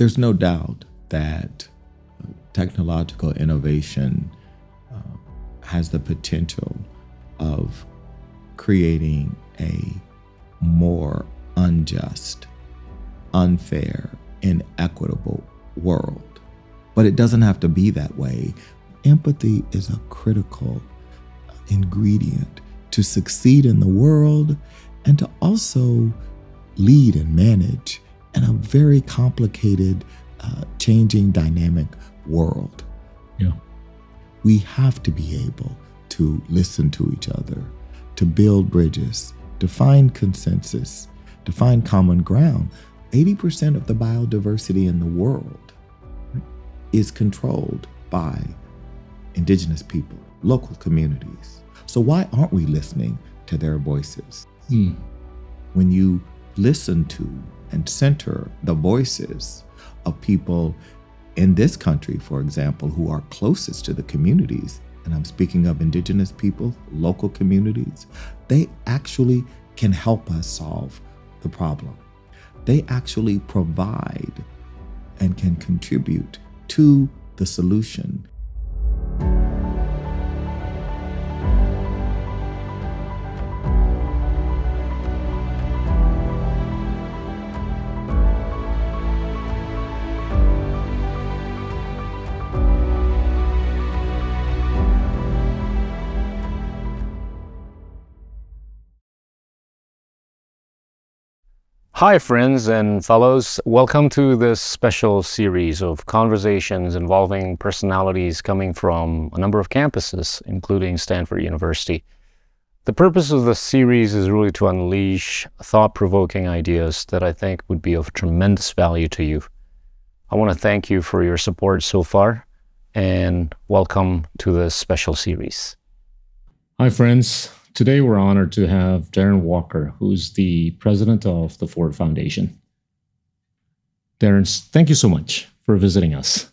There's no doubt that technological innovation has the potential of creating a more unjust, unfair, inequitable world. But it doesn't have to be that way. Empathy is a critical ingredient to succeed in the world and to also lead and manage in a very complicated, changing, dynamic world. Yeah. We have to be able to listen to each other, to build bridges, to find consensus, to find common ground. 80% of the biodiversity in the world is controlled by indigenous people, local communities. So why aren't we listening to their voices? When you listen to and center the voices of people in this country, for example, who are closest to the communities, and I'm speaking of indigenous people, local communities, they actually can help us solve the problem. They actually provide and can contribute to the solution. Hi friends and fellows, welcome to this special series of conversations involving personalities coming from a number of campuses, including Stanford University. The purpose of this series is really to unleash thought-provoking ideas that I think would be of tremendous value to you. I want to thank you for your support so far, and welcome to this special series. Hi friends. Today, we're honored to have Darren Walker, who's the president of the Ford Foundation. Darren, thank you so much for visiting us.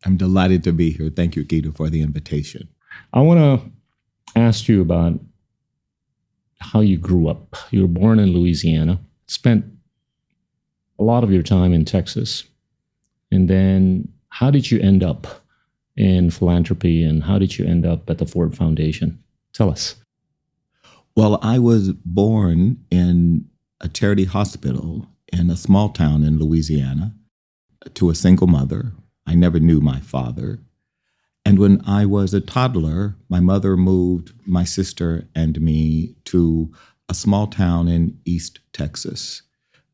I'm delighted to be here. Thank you, Gita, for the invitation. I want to ask you about how you grew up. You were born in Louisiana, spent a lot of your time in Texas. And then how did you end up in philanthropy, and how did you end up at the Ford Foundation? Tell us. Well, I was born in a charity hospital in a small town in Louisiana to a single mother. I never knew my father. And when I was a toddler, my mother moved my sister and me to a small town in East Texas,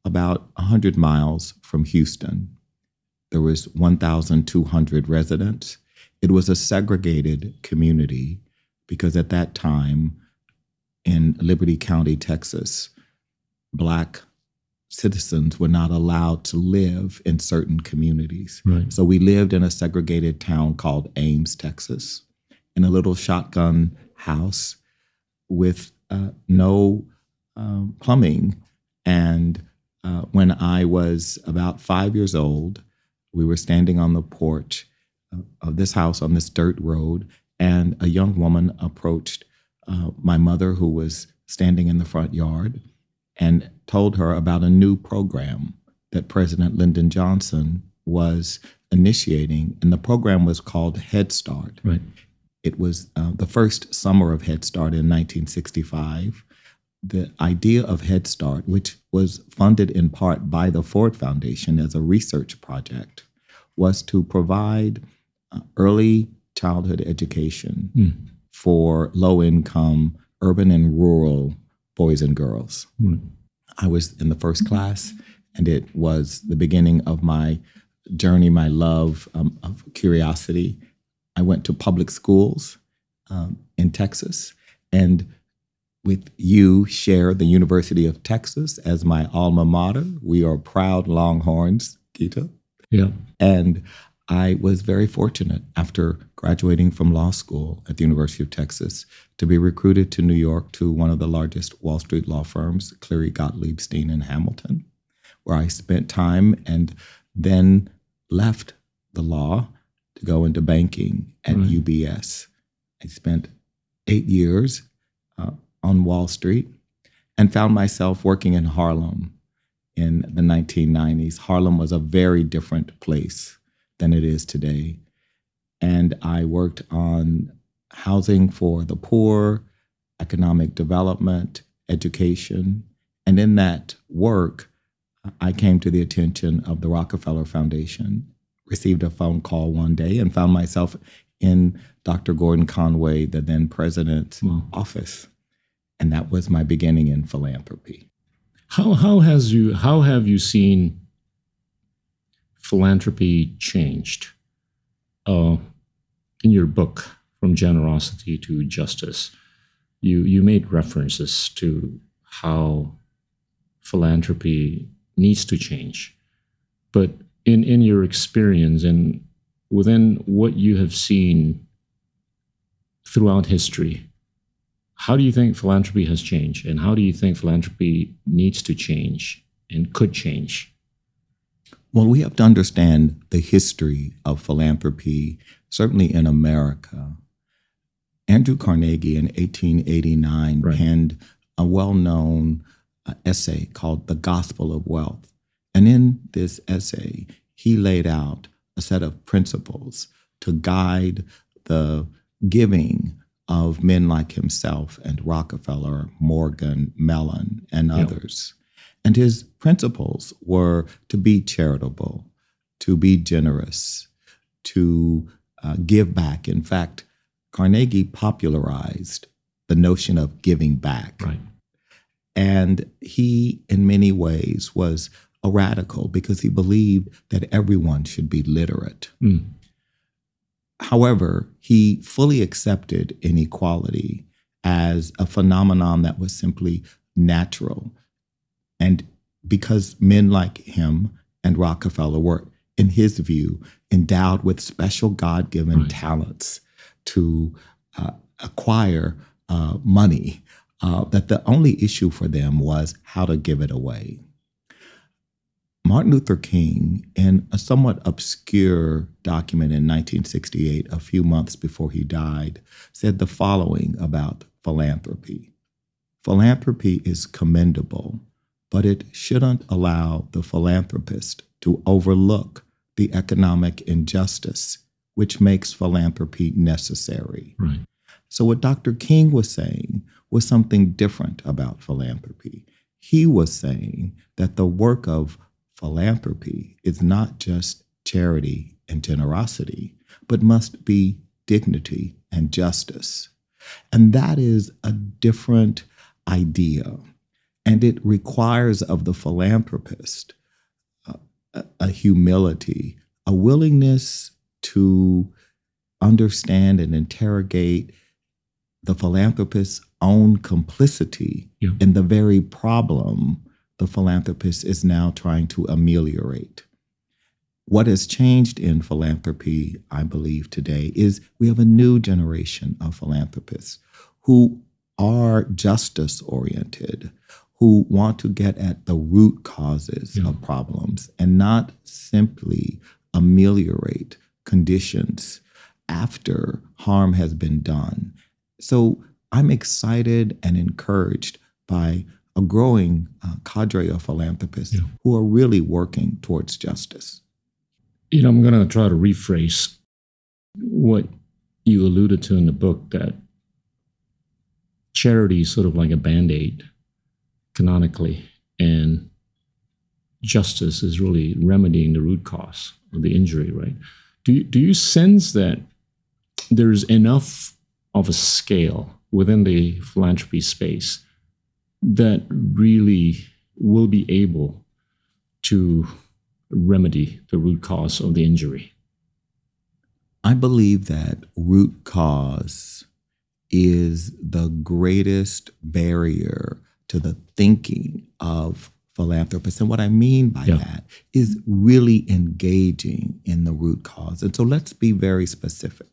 about 100 miles from Houston. There was 1,200 residents. It was a segregated community because at that time, in Liberty County, Texas, Black citizens were not allowed to live in certain communities. Right. So we lived in a segregated town called Ames, Texas, in a little shotgun house with no plumbing. And when I was about 5 years old, we were standing on the porch of this house on this dirt road, and a young woman approached my mother, who was standing in the front yard, and told her about a new program that President Lyndon Johnson was initiating. And the program was called Head Start. Right. It was the first summer of Head Start in 1965. The idea of Head Start, which was funded in part by the Ford Foundation as a research project, was to provide early childhood education for low-income, urban and rural boys and girls. I was in the first class, and it was the beginning of my journey, my love of curiosity. I went to public schools in Texas, and with you share the University of Texas as my alma mater. We are proud Longhorns, Gita. Yeah. And I was very fortunate after graduating from law school at the University of Texas to be recruited to New York to one of the largest Wall Street law firms, Cleary Gottlieb Steen in Hamilton, where I spent time and then left the law to go into banking at UBS. I spent 8 years on Wall Street and found myself working in Harlem in the 1990s. Harlem was a very different place than it is today. And I worked on housing for the poor, economic development, education. And in that work, I came to the attention of the Rockefeller Foundation, received a phone call one day, and found myself in Dr. Gordon Conway, the then president's office. And that was my beginning in philanthropy. How have you seen philanthropy changed? In your book, From Generosity to Justice, you made references to how philanthropy needs to change. But in your experience and within what you have seen throughout history, how do you think philanthropy has changed? And how do you think philanthropy needs to change and could change? Well, we have to understand the history of philanthropy, certainly in America. Andrew Carnegie in 1889 penned a well-known essay called The Gospel of Wealth. And in this essay, he laid out a set of principles to guide the giving of men like himself and Rockefeller, Morgan, Mellon, and others. And his principles were to be charitable, to be generous, to give back. In fact, Carnegie popularized the notion of giving back. Right. And he, in many ways, was a radical because he believed that everyone should be literate. However, he fully accepted inequality as a phenomenon that was simply natural. And because men like him and Rockefeller were, in his view, endowed with special God-given talents to acquire money, that the only issue for them was how to give it away. Martin Luther King, in a somewhat obscure document in 1968, a few months before he died, said the following about philanthropy. Philanthropy is commendable, but it shouldn't allow the philanthropist to overlook the economic injustice which makes philanthropy necessary. Right. So what Dr. King was saying was something different about philanthropy. He was saying that the work of philanthropy is not just charity and generosity, but must be dignity and justice. And that is a different idea. And it requires of the philanthropist a humility, a willingness to understand and interrogate the philanthropist's own complicity in the very problem the philanthropist is now trying to ameliorate. What has changed in philanthropy, I believe, today is we have a new generation of philanthropists who are justice-oriented, who want to get at the root causes of problems and not simply ameliorate conditions after harm has been done. So I'm excited and encouraged by a growing cadre of philanthropists who are really working towards justice. I'm going to try to rephrase what you alluded to in the book, that charity is sort of like a Band-Aid, canonically, and justice is really remedying the root cause of the injury, right? Do you sense that there's enough of a scale within the philanthropy space that really will be able to remedy the root cause of the injury? I believe that root cause is the greatest barrier to the thinking of philanthropists. And what I mean by that is really engaging in the root cause. And so let's be very specific.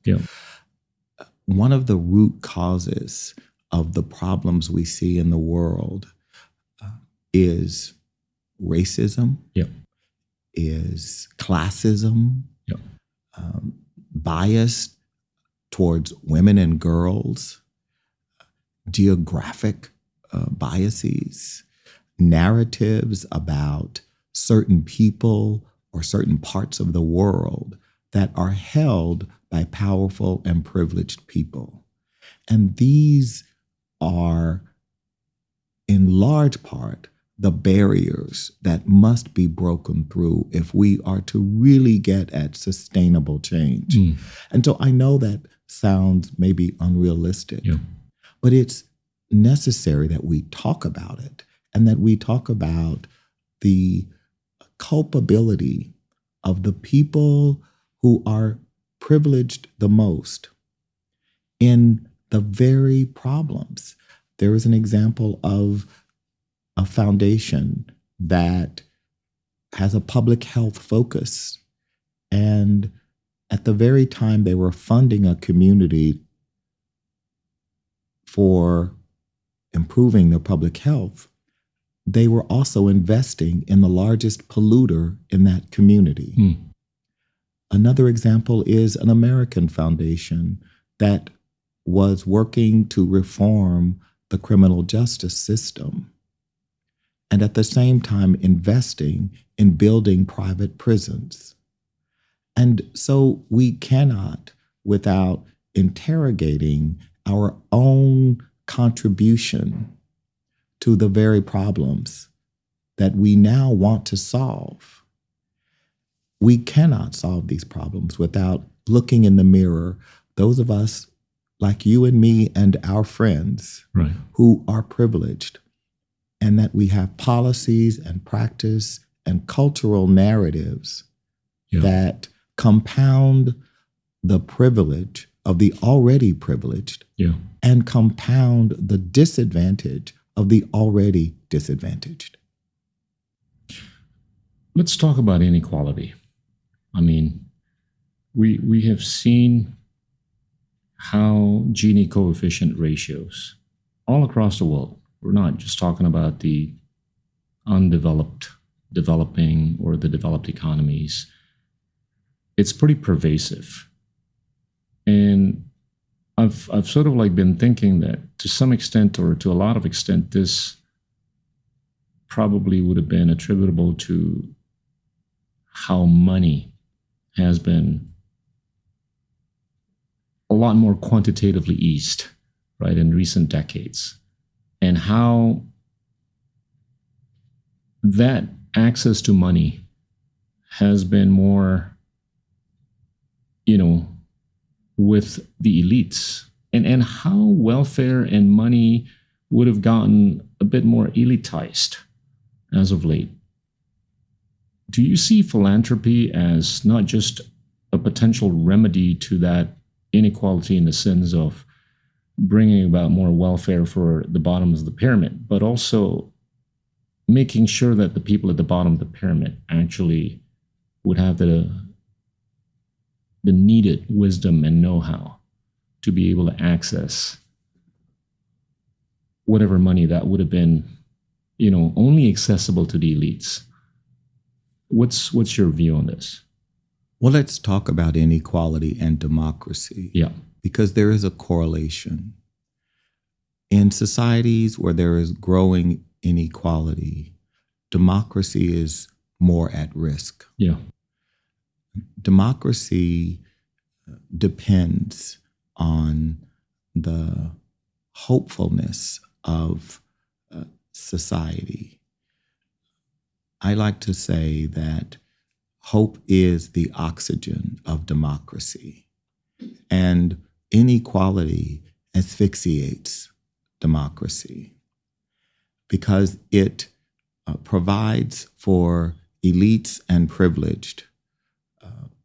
One of the root causes of the problems we see in the world is racism, is classism, bias towards women and girls, geographic biases, narratives about certain people or certain parts of the world that are held by powerful and privileged people. And these are, in large part, the barriers that must be broken through if we are to really get at sustainable change. And so I know that sounds maybe unrealistic, but it's necessary that we talk about it and that we talk about the culpability of the people who are privileged the most in the very problems. There is an example of a foundation that has a public health focus. And at the very time they were funding a community for improving their public health, they were also investing in the largest polluter in that community. Another example is an American foundation that was working to reform the criminal justice system, and at the same time investing in building private prisons. And so we cannot, without interrogating our own contribution to the very problems that we now want to solve, we cannot solve these problems without looking in the mirror, those of us like you and me and our friends who are privileged, and that we have policies and practice and cultural narratives that compound the privilege of the already privileged and compound the disadvantage of the already disadvantaged. Let's talk about inequality. I mean, we have seen how Gini coefficient ratios all across the world, we're not just talking about the undeveloped, developing, or the developed economies. It's pretty pervasive. And I've sort of like been thinking that to some extent, or to a lot of extent, this probably would have been attributable to how money has been a lot more quantitatively eased, right, in recent decades, and how that access to money has been more, with the elites, and how welfare and money would have gotten a bit more elitized as of late. Do you see philanthropy as not just a potential remedy to that inequality in the sense of bringing about more welfare for the bottoms of the pyramid, but also making sure that the people at the bottom of the pyramid actually would have the needed wisdom and know-how to be able to access whatever money that would have been, only accessible to the elites? What's your view on this? Well, let's talk about inequality and democracy. Because there is a correlation. In societies where there is growing inequality, democracy is more at risk. Democracy depends on the hopefulness of society. I like to say that hope is the oxygen of democracy, and inequality asphyxiates democracy because it provides for elites and privileged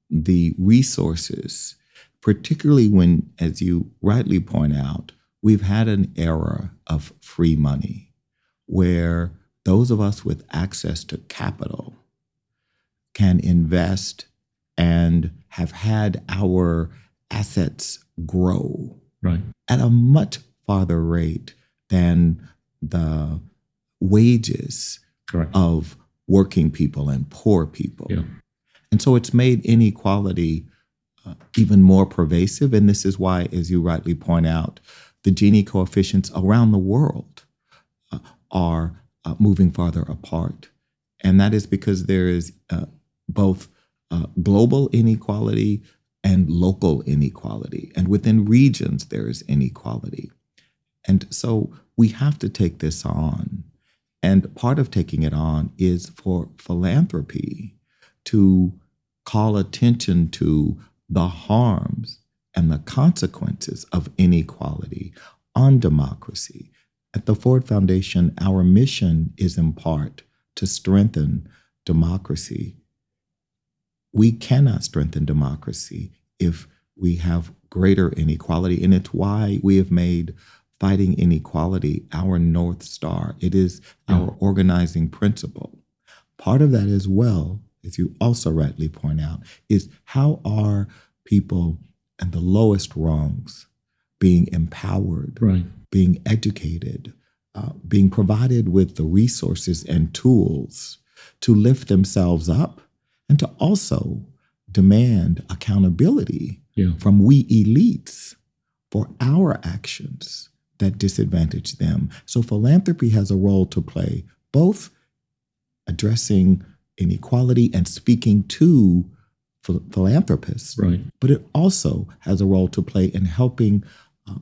the resources, particularly when, as you rightly point out, we've had an era of free money where those of us with access to capital can invest and have had our assets grow at a much farther rate than the wages of working people and poor people. And so it's made inequality even more pervasive. And this is why, as you rightly point out, the Gini coefficients around the world are moving farther apart. And that is because there is both global inequality and local inequality. And within regions, there is inequality. And so we have to take this on. And part of taking it on is for philanthropy to call attention to the harms and the consequences of inequality on democracy. At the Ford Foundation, our mission is in part to strengthen democracy. We cannot strengthen democracy if we have greater inequality, and it's why we have made fighting inequality our North Star. It is our organizing principle. Part of that as well, as you also rightly point out, is how are people in the lowest rungs being empowered, being educated, being provided with the resources and tools to lift themselves up and to also demand accountability from we elites for our actions that disadvantage them. So philanthropy has a role to play, both addressing inequality and speaking to philanthropists, but it also has a role to play in helping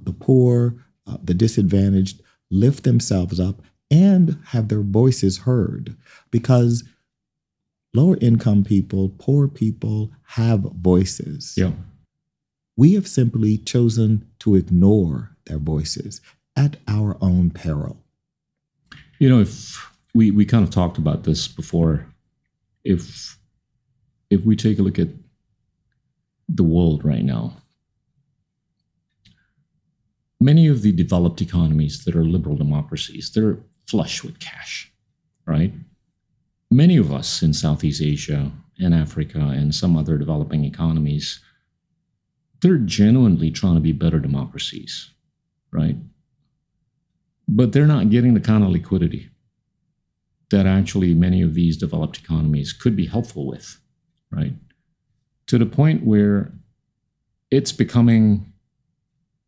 the poor, the disadvantaged lift themselves up and have their voices heard, because lower income people, poor people have voices. We have simply chosen to ignore their voices at our own peril. You know, if we kind of talked about this before, if we take a look at the world right now, many of the developed economies that are liberal democracies, they're flush with cash, right? Many of us in Southeast Asia and Africa and some other developing economies, they're genuinely trying to be better democracies, right? But they're not getting the kind of liquidity that actually many of these developed economies could be helpful with, right? To the point where it's becoming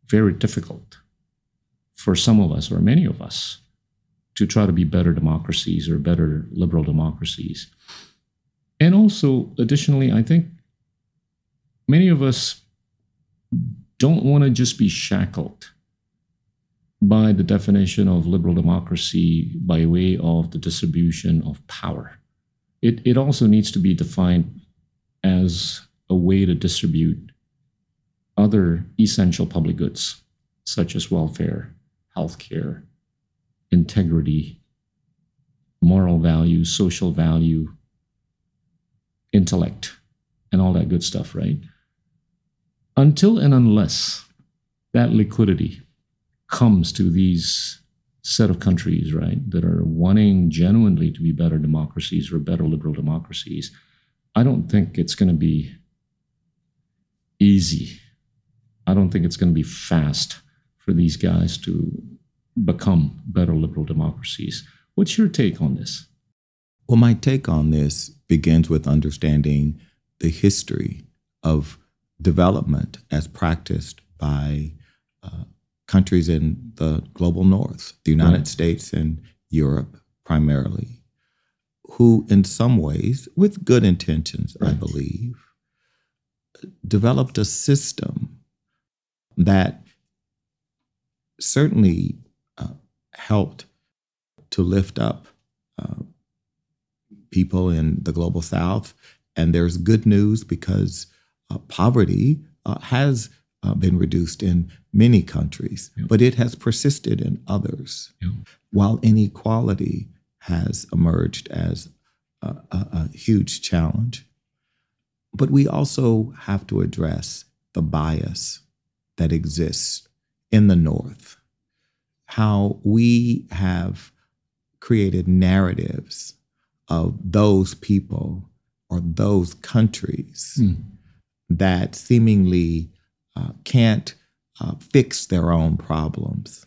very difficult for some of us, or many of us, to try to be better democracies or better liberal democracies. And also, additionally, I think many of us don't want to just be shackled by the definition of liberal democracy by way of the distribution of power. It also needs to be defined as a way to distribute other essential public goods, such as welfare, healthcare, integrity, moral value, social value, intellect, and all that good stuff, right? Until and unless that liquidity comes to these set of countries, right, that are wanting genuinely to be better democracies or better liberal democracies, I don't think it's going to be easy. I don't think it's going to be fast for these guys to become better liberal democracies. What's your take on this? Well, my take on this begins with understanding the history of development as practiced by countries in the global north, the United States and Europe primarily, who in some ways, with good intentions, I believe, developed a system that certainly helped to lift up people in the global south. And there's good news because poverty has been reduced in many countries, but it has persisted in others, while inequality has emerged as a huge challenge. But we also have to address the bias that exists in the North, how we have created narratives of those people or those countries that seemingly can't fix their own problems,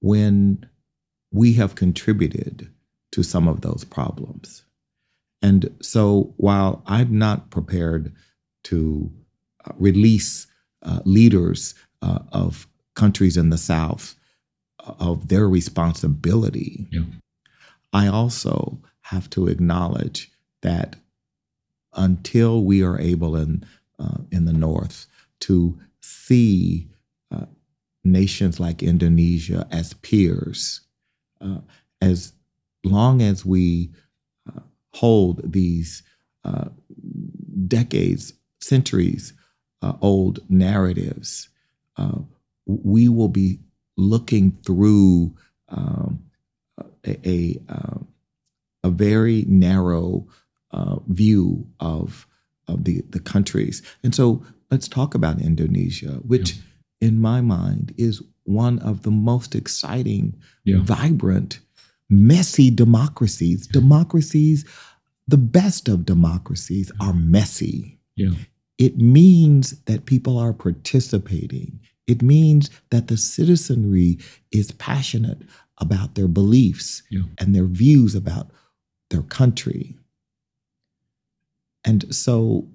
when we have contributed to some of those problems. And so while I'm not prepared to release leaders of countries in the South of their responsibility, I also have to acknowledge that until we are able in the North to see nations like Indonesia as peers, as long as we hold these decades, centuries old narratives, we will be looking through a very narrow view of the countries. And so let's talk about Indonesia, which in my mind is one of the most exciting, vibrant, messy democracies. Democracies, the best of democracies are messy. It means that people are participating. It means that the citizenry is passionate about their beliefs and their views about their country. And so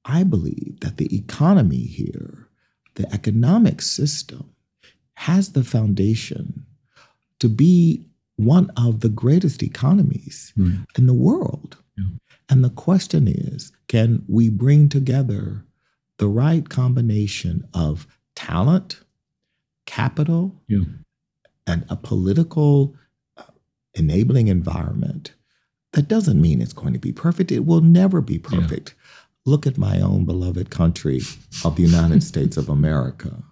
I believe that the economy here, the economic system, has the foundation to be one of the greatest economies in the world. And the question is, can we bring together the right combination of talent, capital, and a political enabling environment? That doesn't mean it's going to be perfect. It will never be perfect. Look at my own beloved country of the United States of America.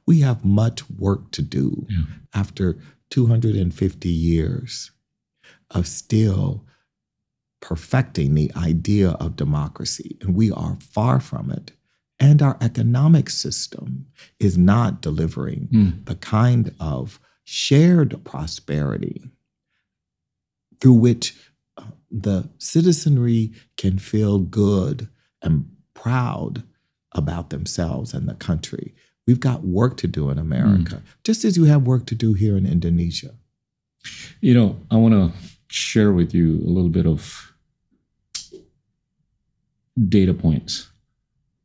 We have much work to do after 250 years of still perfecting the idea of democracy, and we are far from it. And our economic system is not delivering the kind of shared prosperity through which the citizenry can feel good and proud about themselves and the country. We've got work to do in America, just as you have work to do here in Indonesia. You know, I want to share with you a little bit of data points.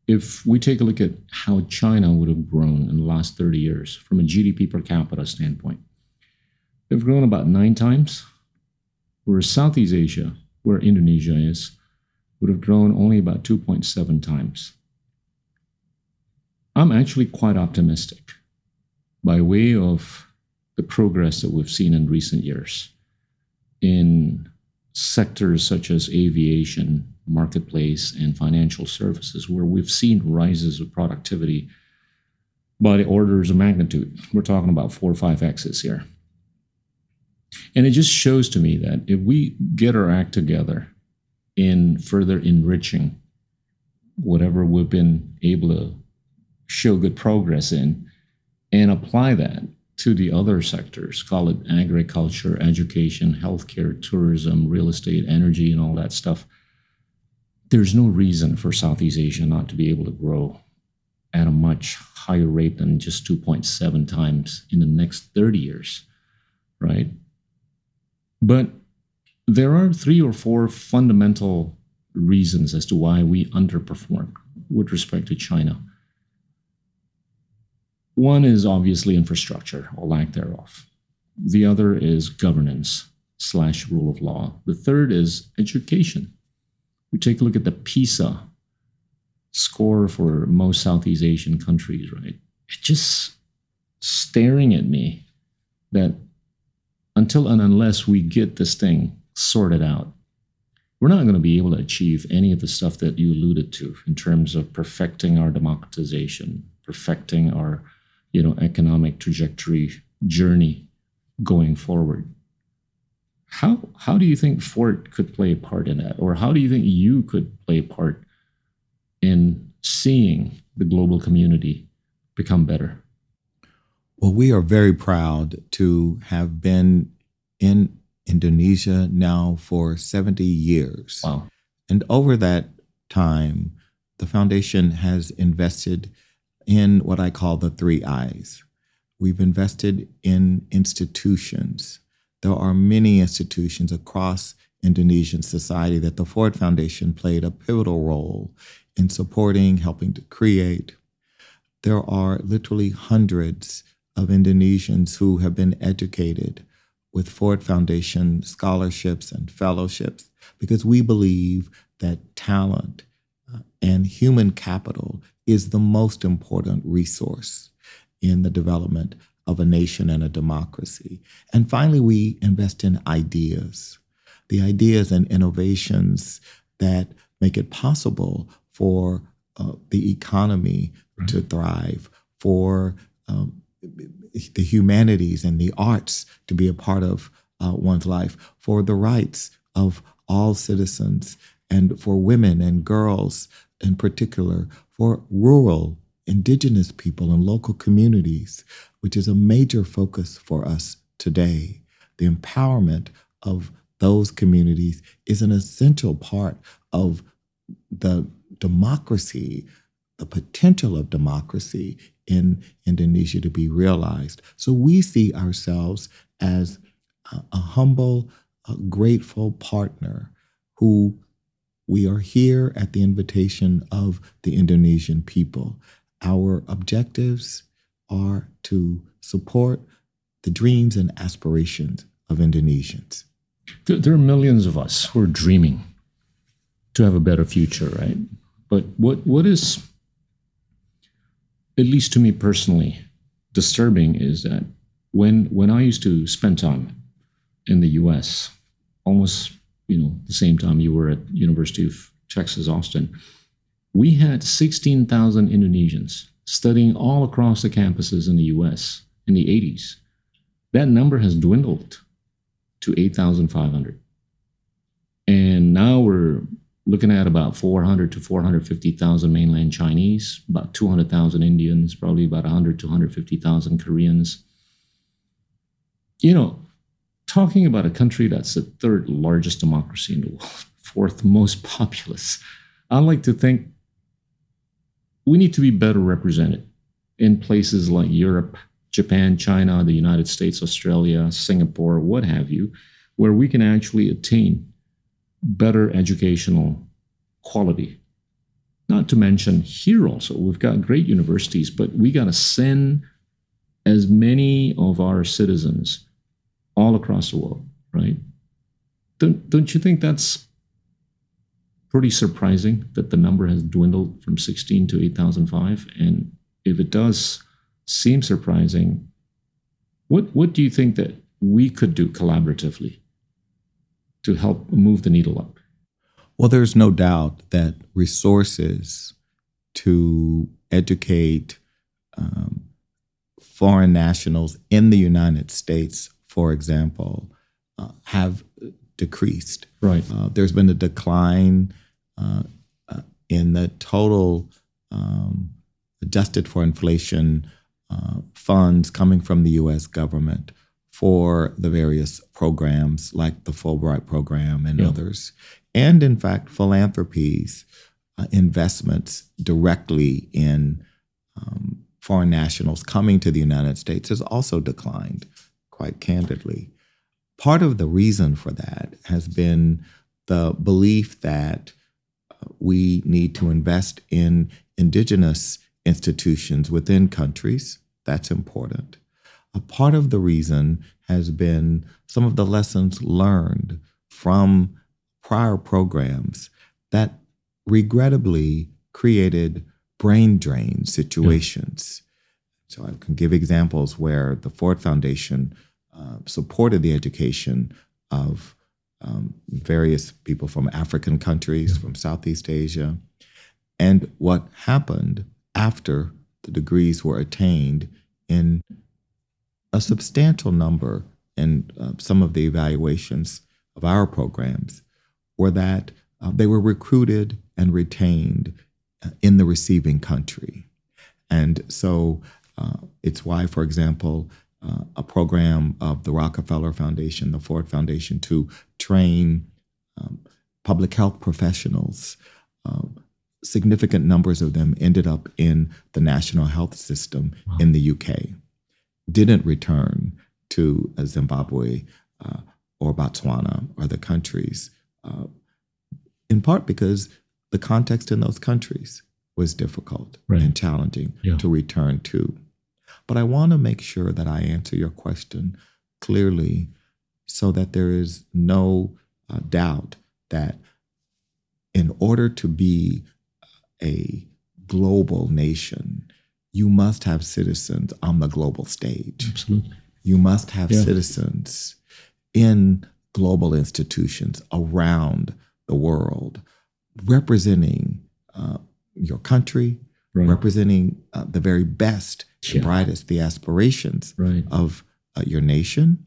If we take a look at how China would have grown in the last 30 years from a GDP per capita standpoint, they've grown about 9 times, whereas Southeast Asia, where Indonesia is, would have grown only about 2.7 times. I'm actually quite optimistic by way of the progress that we've seen in recent years in sectors such as aviation, marketplace, and financial services, where we've seen rises of productivity by the orders of magnitude. We're talking about 4 or 5x's here. And it just shows to me that if we get our act together in further enriching whatever we've been able to show good progress in and apply that to the other sectors, call it agriculture, education, healthcare, tourism, real estate, energy, and all that stuff, there's no reason for Southeast Asia not to be able to grow at a much higher rate than just 2.7 times in the next 30 years, right? But there are 3 or 4 fundamental reasons as to why we underperform with respect to China. One is obviously infrastructure or lack thereof. The other is governance / rule of law. The third is education. We take a look at the PISA score for most Southeast Asian countries, right? It's just staring at me that until and unless we get this thing sorted out, we're not going to be able to achieve any of the stuff that you alluded to in terms of perfecting our democratization, perfecting our economic trajectory journey going forward. How do you think Fort could play a part in that? Or how do you think you could play a part in seeing the global community become better? Well, we are very proud to have been in Indonesia now for 70 years. Wow. And over that time, the foundation has invested in what I call the 3 I's. We've invested in institutions. There are many institutions across Indonesian society that the Ford Foundation played a pivotal role in supporting, helping to create. There are literally hundreds of Indonesians who have been educated with Ford Foundation scholarships and fellowships because we believe that talent and human capital is the most important resource in the development of a nation and a democracy. And finally, we invest in ideas, the ideas and innovations that make it possible for the economy to thrive, for the humanities and the arts to be a part of one's life, for the rights of all citizens, and for women and girls in particular, for rural, indigenous people and local communities, which is a major focus for us today. The empowerment of those communities is an essential part of the democracy, the potential of democracy in Indonesia to be realized. So we see ourselves as a humble, grateful partner who we are here at the invitation of the Indonesian people. Our objectives are to support the dreams and aspirations of Indonesians. There are millions of us who are dreaming to have a better future, right? But what is, at least to me personally, disturbing is that when I used to spend time in the US, almost the same time you were at University of Texas, Austin, we had 16,000 Indonesians studying all across the campuses in the US in the 80s. That number has dwindled to 8,500. And now we're looking at about 400 to 450,000 mainland Chinese, about 200,000 Indians, probably about 100 to 150,000 Koreans. Talking about a country that's the third largest democracy in the world, fourth most populous, I like to think we need to be better represented in places like Europe, Japan, China, the United States, Australia, Singapore, what have you, where we can actually attain better educational quality. Not to mention here also, we've got great universities, but we got to send as many of our citizens all across the world, right? Don't you think that's pretty surprising that the number has dwindled from 16 to 8,005? And if it does seem surprising, what do you think that we could do collaboratively to help move the needle up? Well, there's no doubt that resources to educate foreign nationals in the United States, for example, have decreased. Right. There's been a decline in the total adjusted for inflation funds coming from the U.S. government for the various programs like the Fulbright program and others. And in fact, philanthropies, investments directly in foreign nationals coming to the United States has also declined, quite candidly. Part of the reason for that has been the belief that we need to invest in indigenous institutions within countries. That's important. A part of the reason has been some of the lessons learned from prior programs that regrettably created brain drain situations. So I can give examples where the Ford Foundation supported the education of various people from African countries, from Southeast Asia. And what happened after the degrees were attained in a substantial number in some of the evaluations of our programs were that they were recruited and retained in the receiving country. And so it's why, for example, a program of the Rockefeller Foundation, the Ford Foundation, to train public health professionals, significant numbers of them ended up in the national health system in the UK, didn't return to Zimbabwe or Botswana or the countries, in part because the context in those countries was difficult and challenging to return to. But I want to make sure that I answer your question clearly. so that there is no doubt that in order to be a global nation, you must have citizens on the global stage. Absolutely. You must have citizens in global institutions around the world representing your country, representing the very best and brightest, the aspirations of your nation.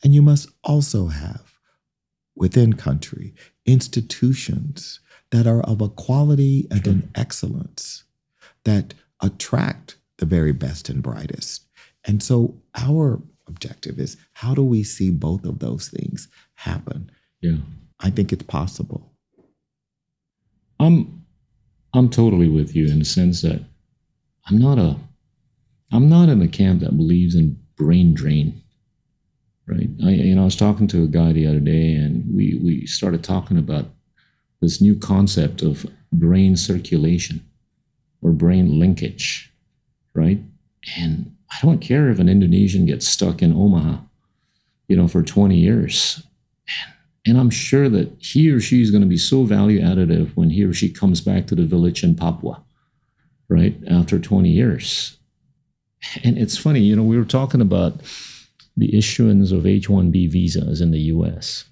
And you must also have within country institutions that are of a quality and an excellence that attract the very best and brightest. And so our objective is, how do we see both of those things happen? Yeah. I think it's possible. I'm totally with you in the sense that I'm not in a camp that believes in brain drain. Right. I was talking to a guy the other day, and we started talking about this new concept of brain circulation or brain linkage, right? And I don't care if an Indonesian gets stuck in Omaha, for 20 years. And I'm sure that he or she is going to be so value additive when he or she comes back to the village in Papua, right? After 20 years. And it's funny, we were talking about the issuance of H-1B visas in the U.S.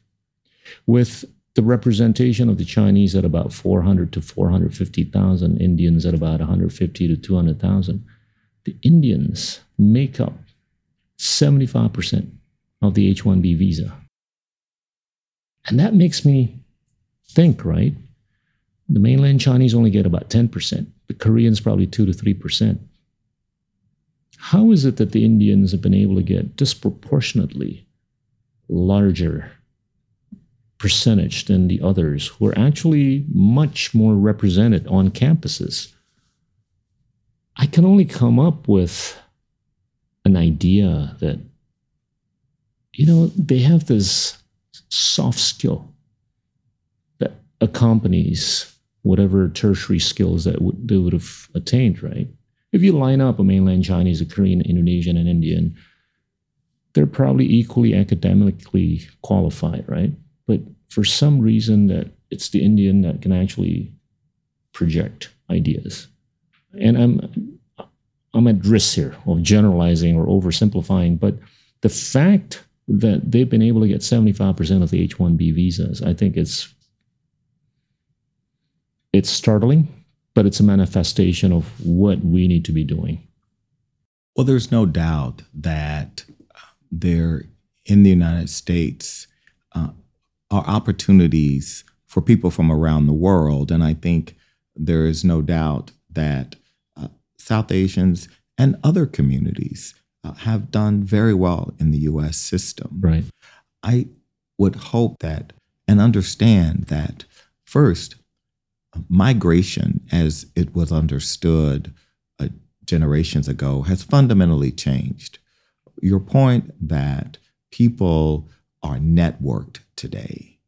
with the representation of the Chinese at about 400 to 450,000, Indians at about 150 to 200,000. The Indians make up 75% of the H-1B visa. And that makes me think, right? The mainland Chinese only get about 10%. The Koreans probably 2 to 3%. How is it that the Indians have been able to get disproportionately larger percentage than the others who are actually much more represented on campuses? I can only come up with an idea that, they have this soft skill that accompanies whatever tertiary skills that they would have attained, right? If you line up a mainland Chinese, a Korean, Indonesian, and Indian, they're probably equally academically qualified, right? But for some reason that it's the Indian that can actually project ideas. And I'm at risk here of generalizing or oversimplifying, but the fact that they've been able to get 75% of the H-1B visas, I think it's startling, but it's a manifestation of what we need to be doing. Well, there's no doubt that there in the United States are opportunities for people from around the world. And I think there is no doubt that South Asians and other communities have done very well in the U.S. system. Right. I would hope that and understand that, first, migration, as it was understood generations ago, has fundamentally changed. Your point that people are networked today.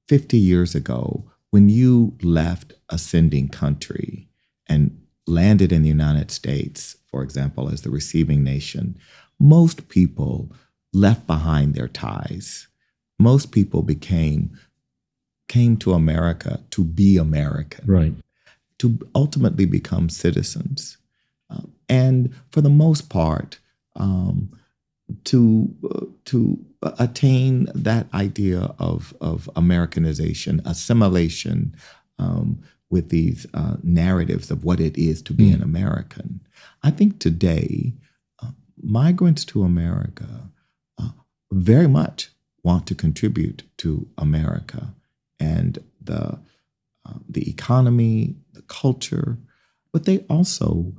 50 years ago, when you left a sending country and landed in the United States, for example, as the receiving nation, most people left behind their ties. Most people came to America to be American, right? To ultimately become citizens, and for the most part, to attain that idea of Americanization, assimilation, with these narratives of what it is to be an American. I think today, migrants to America very much want to contribute to America and the economy, the culture, but they also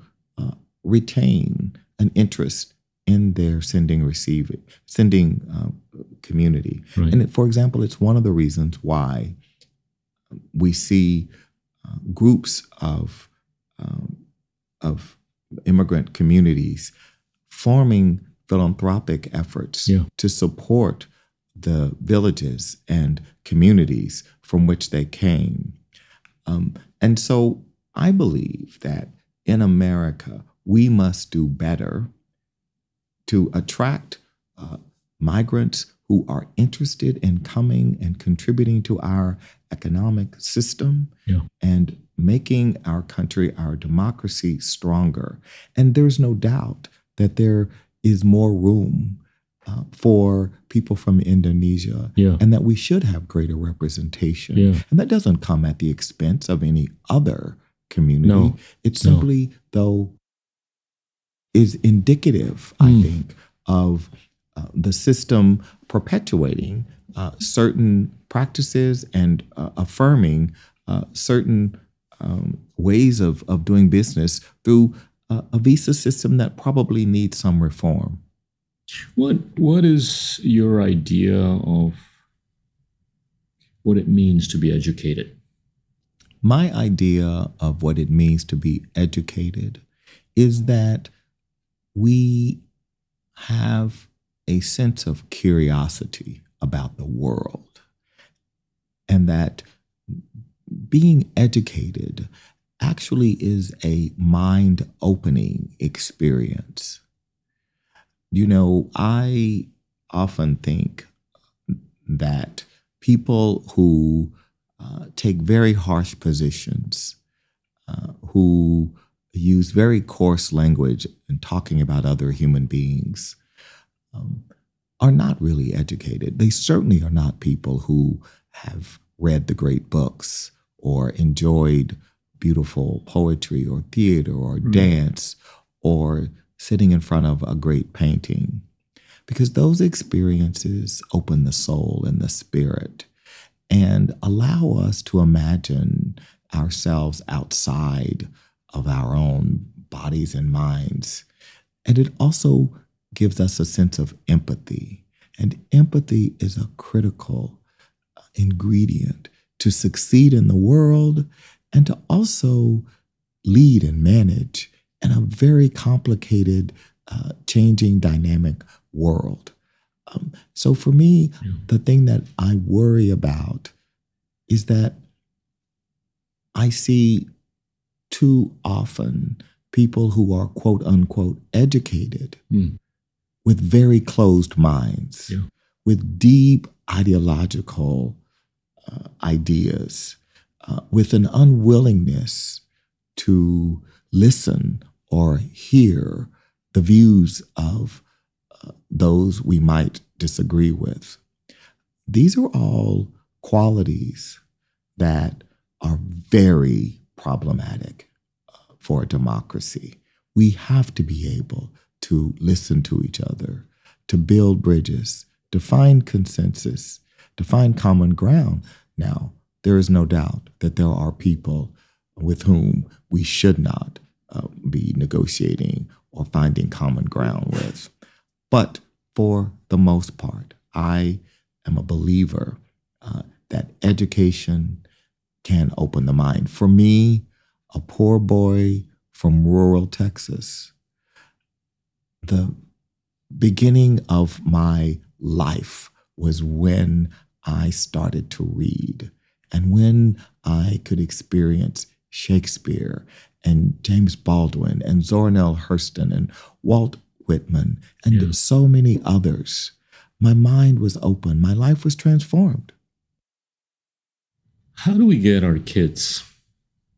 retain an interest in their sending community. Right. And for example, it's one of the reasons why we see groups of immigrant communities forming philanthropic efforts to support the villages and communities from which they came. And so I believe that in America, we must do better to attract migrants who are interested in coming and contributing to our economic system and making our country, our democracy stronger. And there's no doubt that there is more room for people from Indonesia and that we should have greater representation. And that doesn't come at the expense of any other community. No. It simply, though, is indicative, I think, of the system perpetuating certain practices and affirming certain ways of doing business through a visa system that probably needs some reform. What is your idea of what it means to be educated? My idea of what it means to be educated is that we have a sense of curiosity about the world, and that being educated actually is a mind-opening experience. You know, I often think that people who take very harsh positions, who use very coarse language in talking about other human beings, are not really educated. They certainly are not people who have read the great books or enjoyed beautiful poetry or theater or dance or sitting in front of a great painting, because those experiences open the soul and the spirit and allow us to imagine ourselves outside of our own bodies and minds. And it also gives us a sense of empathy. And empathy is a critical ingredient to succeed in the world and to also lead and manage in a very complicated, changing, dynamic world. So for me, the thing that I worry about is that I see too often people who are quote unquote educated with very closed minds, with deep ideological ideas, with an unwillingness to listen or hear the views of those we might disagree with. These are all qualities that are very problematic for a democracy. We have to be able to listen to each other, to build bridges, to find consensus, to find common ground. Now, there is no doubt that there are people with whom we should not be negotiating or finding common ground with. But for the most part, I am a believer that education can open the mind. For me, a poor boy from rural Texas, the beginning of my life was when I started to read and when I could experience Shakespeare and James Baldwin and Zora Neale Hurston and Walt Whitman and so many others. My mind was open. My life was transformed. How do we get our kids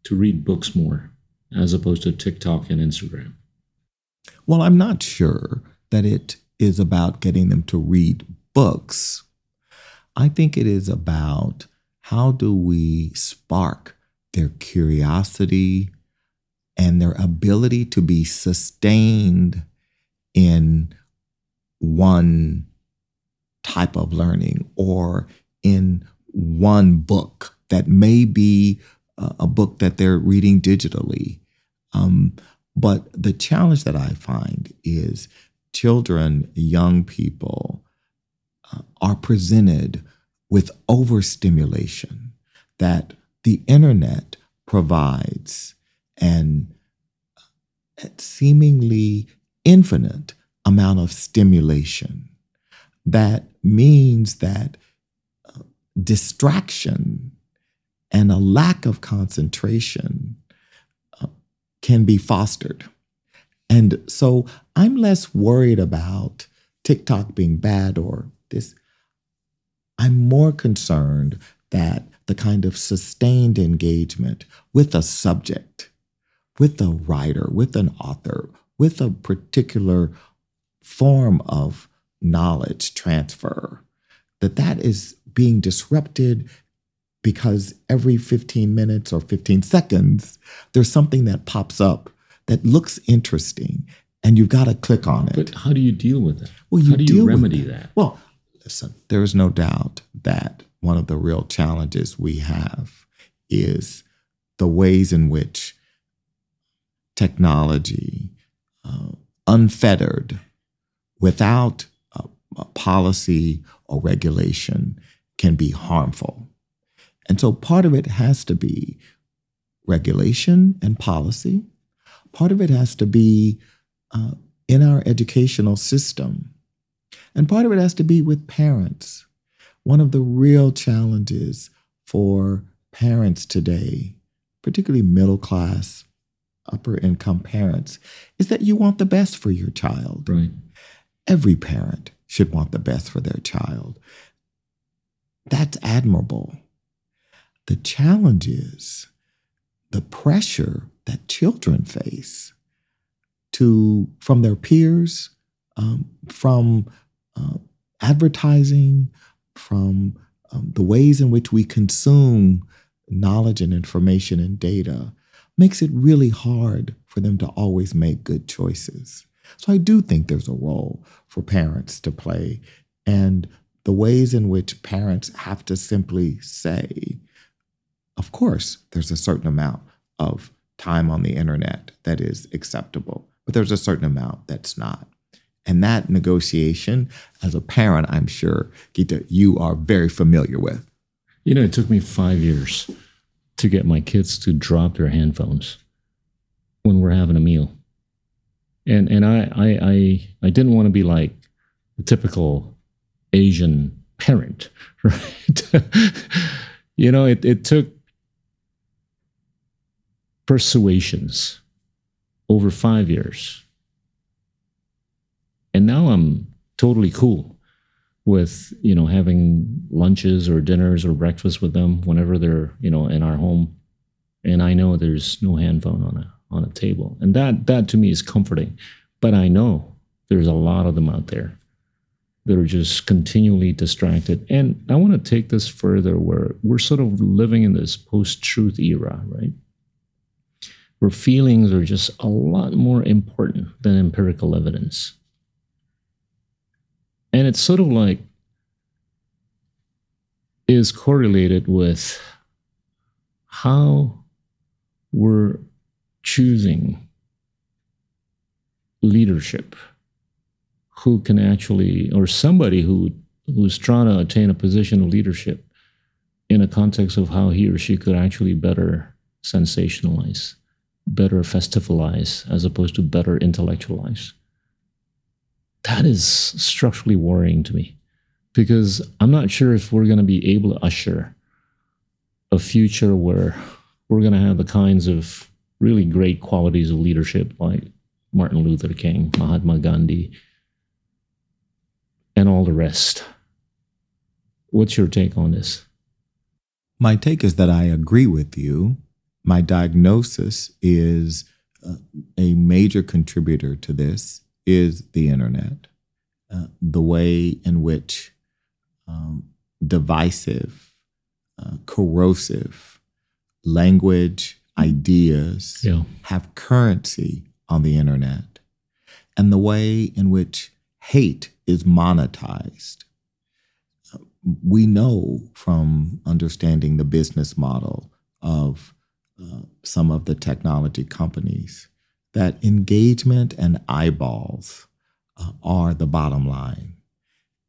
to read books more as opposed to TikTok and Instagram? Well, I'm not sure that it is about getting them to read books. I think it is about how do we spark their curiosity and their ability to be sustained in one type of learning or in one book that may be a book that they're reading digitally. But the challenge that I find is children, young people are presented with overstimulation that the internet provides an seemingly infinite amount of stimulation. That means that distraction and a lack of concentration can be fostered. And so I'm less worried about TikTok being bad or this. I'm more concerned that the kind of sustained engagement with a subject, with a writer, with an author, with a particular form of knowledge transfer, that is being disrupted because every 15 minutes or 15 seconds, there's something that pops up that looks interesting, and you've got to click on it. But how do you deal with that? Well, how do you remedy that? Well, listen, there is no doubt that one of the real challenges we have is the ways in which technology, unfettered, without a policy or regulation, can be harmful. And so part of it has to be regulation and policy. Part of it has to be in our educational system. And part of it has to be with parents. One of the real challenges for parents today, particularly middle class, upper income parents, is that you want the best for your child. Right. Every parent should want the best for their child. That's admirable. The challenge is the pressure that children face from their peers, from advertising, from the ways in which we consume knowledge and information and data, makes it really hard for them to always make good choices. So I do think there's a role for parents to play, and the ways in which parents have to simply say, of course, there's a certain amount of time on the internet that is acceptable, but there's a certain amount that's not. And that negotiation, as a parent, I'm sure, Gita, you are very familiar with. You know, it took me 5 years to get my kids to drop their handphones when we're having a meal. And I didn't want to be like the typical Asian parent, right? You know, it took persuasions over 5 years. And now I'm totally cool with, you know, having lunches or dinners or breakfast with them whenever they're, you know, in our home. And I know there's no handphone on a table. And that to me is comforting. But I know there's a lot of them out there that are just continually distracted. And I want to take this further, where we're sort of living in this post-truth era, right? Where feelings are just a lot more important than empirical evidence. And it's sort of like is correlated with how we're choosing leadership, who can actually, or somebody who's trying to attain a position of leadership in a context of how he or she could actually better sensationalize, better festivalize, as opposed to better intellectualize. That is structurally worrying to me, because I'm not sure if we're going to be able to usher a future where we're going to have the kinds of really great qualities of leadership like Martin Luther King, Mahatma Gandhi, and all the rest. What's your take on this? My take is that I agree with you. My diagnosis is a major contributor to this is the internet, the way in which divisive, corrosive language, ideas have currency on the internet, and the way in which hate is monetized. We know from understanding the business model of some of the technology companies that engagement and eyeballs are the bottom line.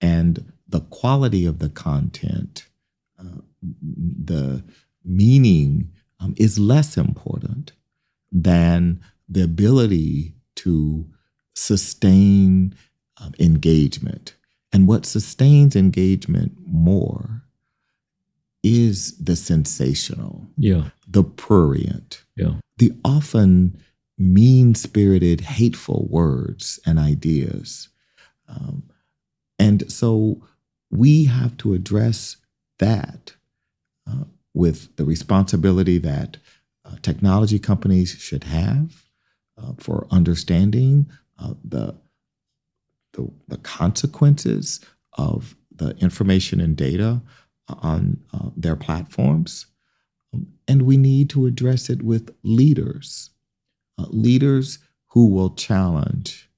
And the quality of the content, the meaning is less important than the ability to sustain engagement. And what sustains engagement more is the sensational, the prurient, the often mean-spirited, hateful words and ideas. And so we have to address that with the responsibility that technology companies should have for understanding the consequences of the information and data on their platforms. And we need to address it with leaders, leaders who will challenge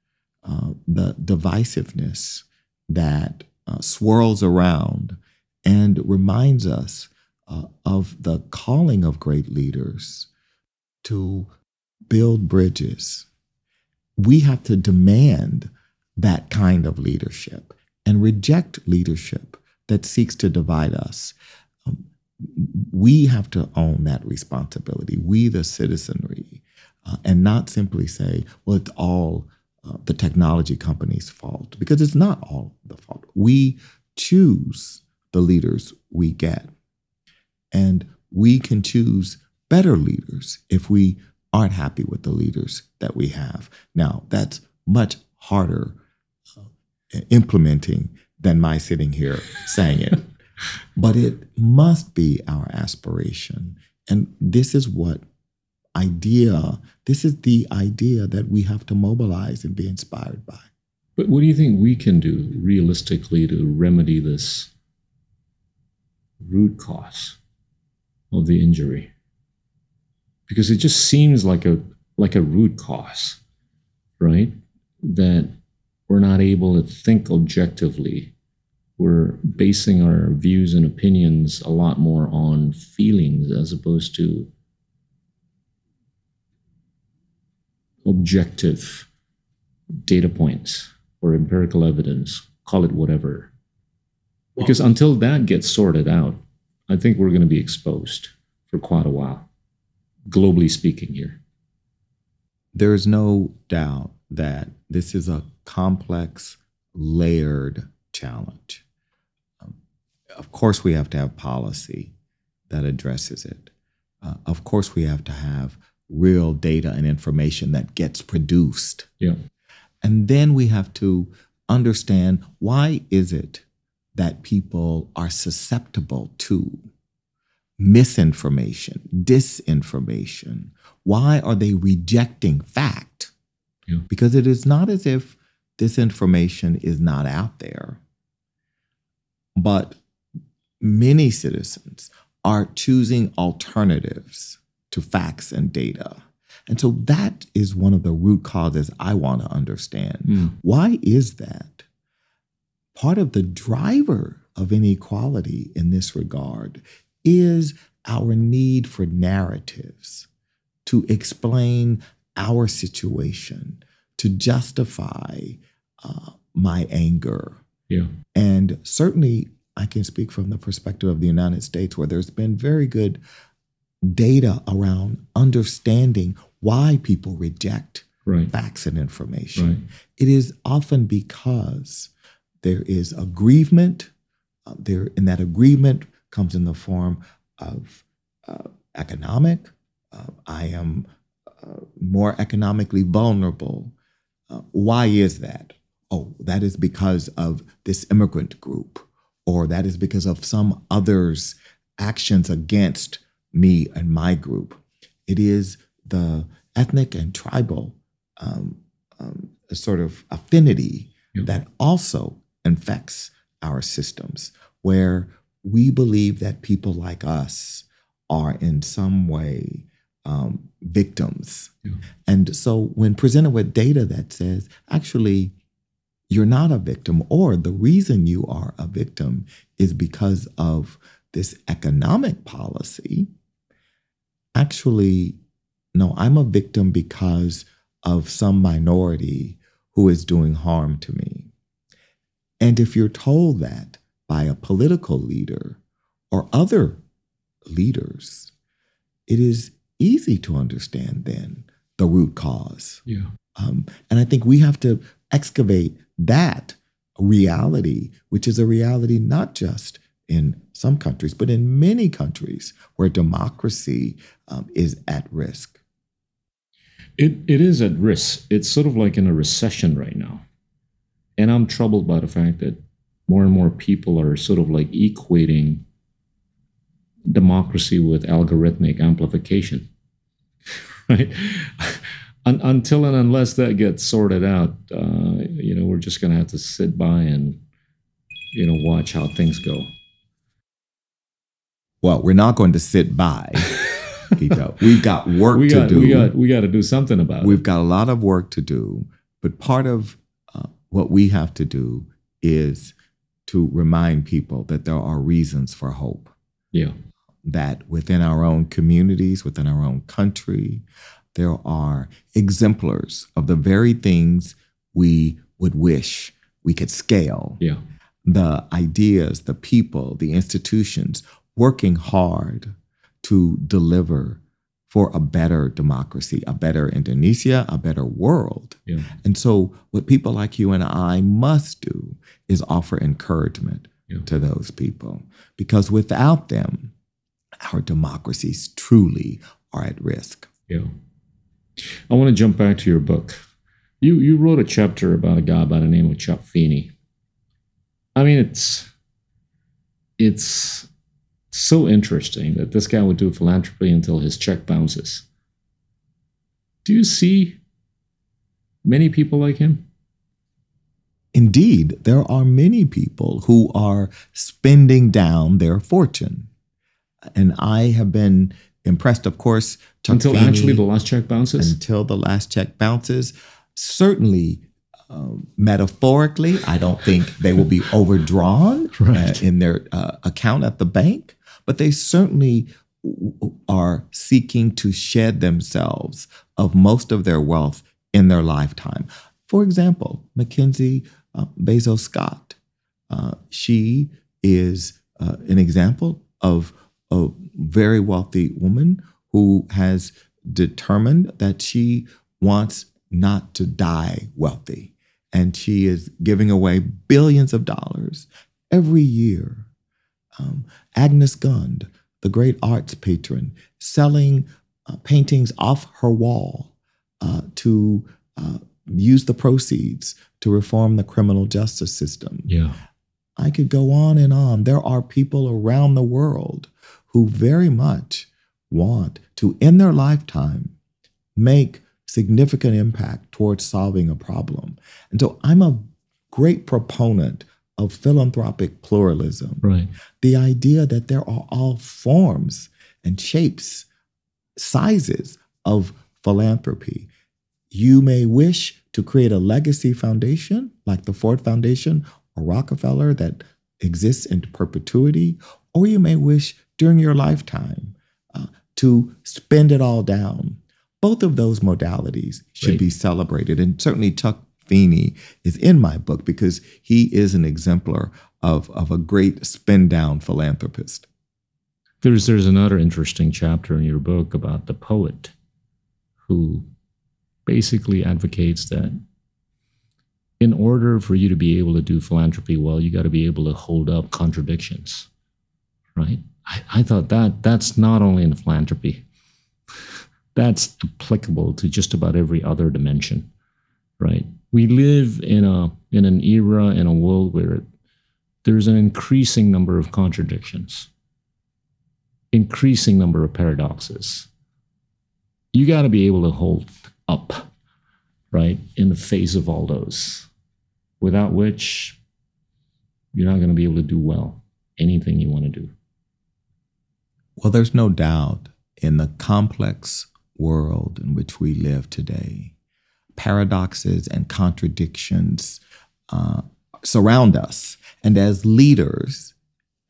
the divisiveness that swirls around and reminds us of the calling of great leaders to build bridges. We have to demand that kind of leadership and reject leadership that seeks to divide us. We have to own that responsibility, we the citizenry, and not simply say, well, it's all the technology company's fault, because it's not all the fault. We choose the leaders we get, and we can choose better leaders if we aren't happy with the leaders that we have. Now, that's much harder implementing than my sitting here saying it. But it must be our aspiration. And this is the idea that we have to mobilize and be inspired by. But what do you think we can do realistically to remedy this root cause of the injury? Because it just seems like a root cause, right? That we're not able to think objectively. We're basing our views and opinions a lot more on feelings as opposed to objective data points or empirical evidence, call it whatever. Because until that gets sorted out, I think we're going to be exposed for quite a while, globally speaking here. There is no doubt that this is a complex, layered challenge. Of course, we have to have policy that addresses it. Of course, we have to have real data and information that gets produced. Yeah. And then we have to understand, why is it that people are susceptible to misinformation, disinformation? Why are they rejecting fact? Yeah. Because it is not as if this information is not out there, but many citizens are choosing alternatives to facts and data. And so that is one of the root causes I want to understand. Why is that? Part of the driver of inequality in this regard is our need for narratives to explain our situation, to justify my anger. Yeah. And certainly I can speak from the perspective of the United States, where there's been very good data around understanding why people reject facts and information. Right. It is often because there is aggrievement. And that aggrievement comes in the form of economic. I am more economically vulnerable. Why is that? Oh, that is because of this immigrant group, or that is because of some others' actions against me and my group. It is the ethnic and tribal sort of affinity that also infects our systems, where we believe that people like us are in some way victims. Yeah. And so when presented with data that says, actually, you're not a victim, or the reason you are a victim is because of this economic policy, actually, no, I'm a victim because of some minority who is doing harm to me. And if you're told that by a political leader or other leaders, it is easy to understand then the root cause. Yeah. And I think we have to excavate that reality, which is a reality not just in some countries, but in many countries where democracy is at risk. It is at risk. It's sort of like in a recession right now. And I'm troubled by the fact that more and more people are sort of like equating democracy with algorithmic amplification, right? Until and unless that gets sorted out, we're just going to have to sit by and, watch how things go. Well, we're not going to sit by. We've got work to do. We got to do something about it. We've got a lot of work to do, but part of what we have to do is to remind people that there are reasons for hope. Yeah. That within our own communities, within our own country, there are exemplars of the very things we would wish we could scale. Yeah. The ideas, the people, the institutions working hard to deliver for a better democracy, a better Indonesia, a better world. Yeah. And so what people like you and I must do is offer encouragement to those people, because without them, our democracies truly are at risk. Yeah. I want to jump back to your book. You wrote a chapter about a guy by the name of Chuck Feeney. I mean, it's so interesting that this guy would do philanthropy until his check bounces. Do you see many people like him? Indeed, there are many people who are spending down their fortune. And I have been impressed, of course, Chuck until Feeney, actually the last check bounces? Until the last check bounces. Certainly, metaphorically, I don't think they will be overdrawn in their account at the bank, but they certainly are seeking to shed themselves of most of their wealth in their lifetime. For example, Mackenzie Bezos Scott. She is an example of a very wealthy woman who has determined that she wants not to die wealthy. And she is giving away billions of dollars every year. Agnes Gund, the great arts patron, selling paintings off her wall to use the proceeds to reform the criminal justice system. Yeah. I could go on and on. There are people around the world who very much want to, in their lifetime, make significant impact towards solving a problem. And so I'm a great proponent of philanthropic pluralism. Right. The idea that there are all forms and shapes, sizes of philanthropy. You may wish to create a legacy foundation like the Ford Foundation or Rockefeller that exists in perpetuity, or you may wish during your lifetime to spend it all down. Both of those modalities should be celebrated. And certainly Chuck Feeney is in my book because he is an exemplar of a great spend-down philanthropist. There's another interesting chapter in your book about the poet who basically advocates that in order for you to be able to do philanthropy well, you got to be able to hold up contradictions, right? I thought that's not only in philanthropy, that's applicable to just about every other dimension, right? We live in an era, in a world where there's an increasing number of contradictions, increasing number of paradoxes. You got to be able to hold up, right, in the face of all those, without which you're not going to be able to do well anything you want to do. Well, there's no doubt in the complex world in which we live today, paradoxes and contradictions surround us. And as leaders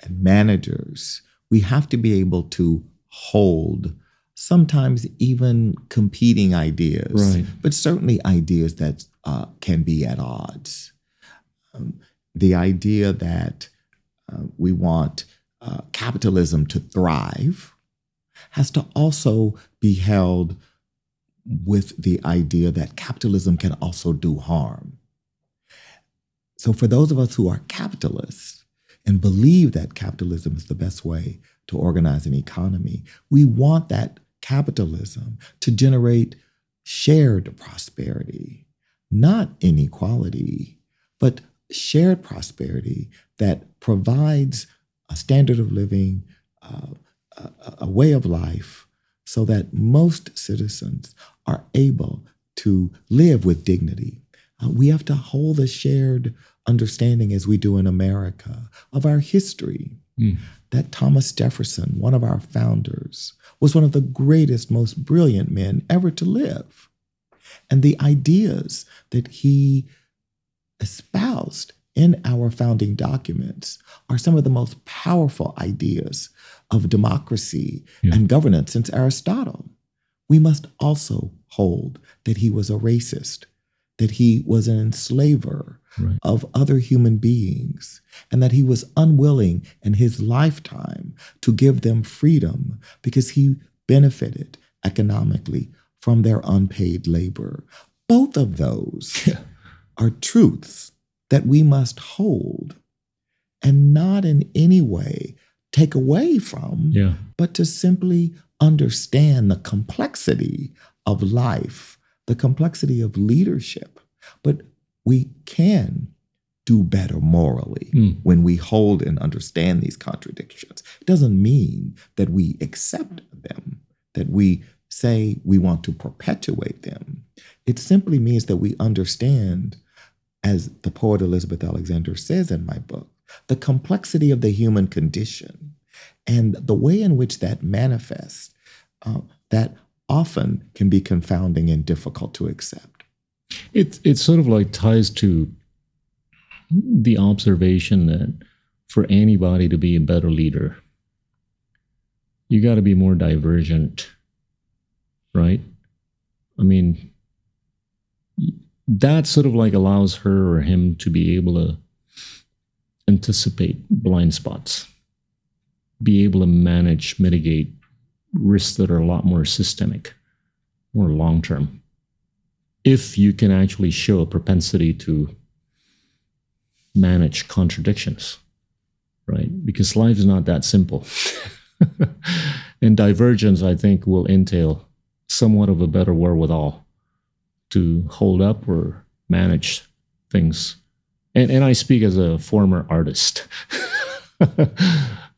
and managers, we have to be able to hold sometimes even competing ideas, but certainly ideas that can be at odds. The idea that we want capitalism to thrive has to also be held with the idea that capitalism can also do harm. So for those of us who are capitalists and believe that capitalism is the best way to organize an economy, we want that capitalism to generate shared prosperity, not inequality, but shared prosperity that provides a standard of living, a way of life, so that most citizens are able to live with dignity. We have to hold a shared understanding, as we do in America, of our history. That Thomas Jefferson, one of our founders, was one of the greatest, most brilliant men ever to live. And the ideas that he espoused in our founding documents are some of the most powerful ideas of democracy and governance since Aristotle. We must also hold that he was a racist, that he was an enslaver of other human beings, and that he was unwilling in his lifetime to give them freedom because he benefited economically from their unpaid labor. Both of those are truths that we must hold and not in any way take away from, but to simply understand the complexity of life, the complexity of leadership. But we can do better morally when we hold and understand these contradictions. It doesn't mean that we accept them, that we say we want to perpetuate them. It simply means that we understand, as the poet Elizabeth Alexander says in my book, the complexity of the human condition and the way in which that manifests, that often can be confounding and difficult to accept. It sort of like ties to the observation that for anybody to be a better leader, you got to be more divergent, right? I mean, that sort of like allows her or him to be able to anticipate blind spots, be able to manage, mitigate risks that are a lot more systemic, more long-term. If you can actually show a propensity to manage contradictions, right? Because life is not that simple. And divergence, I think, will entail somewhat of a better wherewithal to hold up or manage things. And I speak as a former artist,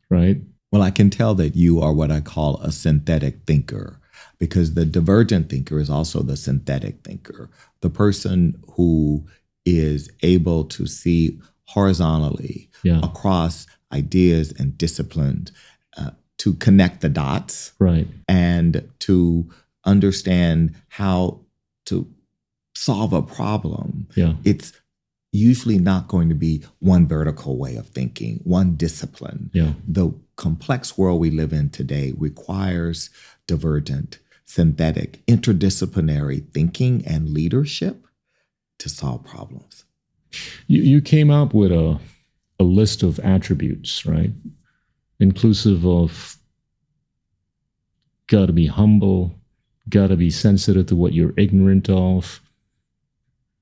right? Well, I can tell that you are what I call a synthetic thinker, because the divergent thinker is also the synthetic thinker, the person who is able to see horizontally across ideas and disciplines, to connect the dots, and to understand how to solve a problem. It's usually not going to be one vertical way of thinking, one discipline. The complex world we live in today requires divergent, synthetic, interdisciplinary thinking and leadership to solve problems. You came up with a list of attributes, right? Inclusive of got to be humble, got to be sensitive to what you're ignorant of,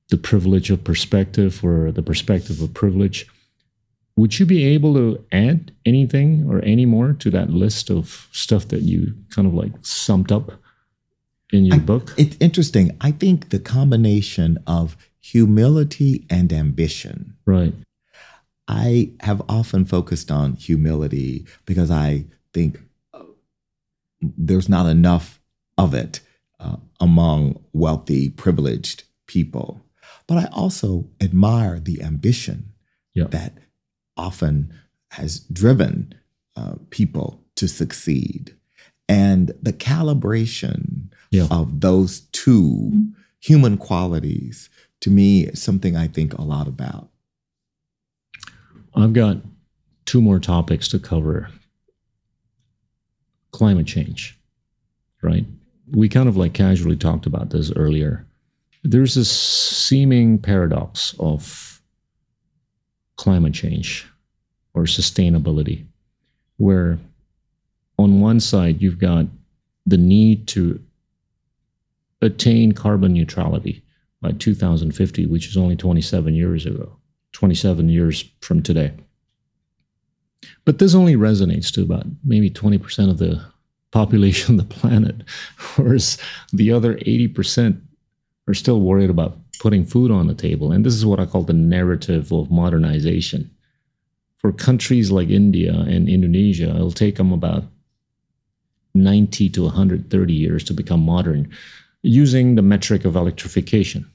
the privilege of perspective or the perspective of privilege. Would you be able to add anything or any more to that list of stuff that you kind of like summed up in your book? It's interesting. I think the combination of humility and ambition. I have often focused on humility because I think there's not enough of it among wealthy, privileged people. But I also admire the ambition that often has driven people to succeed. And the calibration of those two human qualities, to me, is something I think a lot about. I've got two more topics to cover. Climate change, right? We kind of like casually talked about this earlier. There's this seeming paradox of climate change or sustainability, where on one side you've got the need to attain carbon neutrality by 2050, which is only 27 years ago, 27 years from today. But this only resonates to about maybe 20% of the population of the planet, whereas the other 80% are still worried about putting food on the table. And this is what I call the narrative of modernization. For countries like India and Indonesia, it'll take them about 90 to 130 years to become modern using the metric of electrification.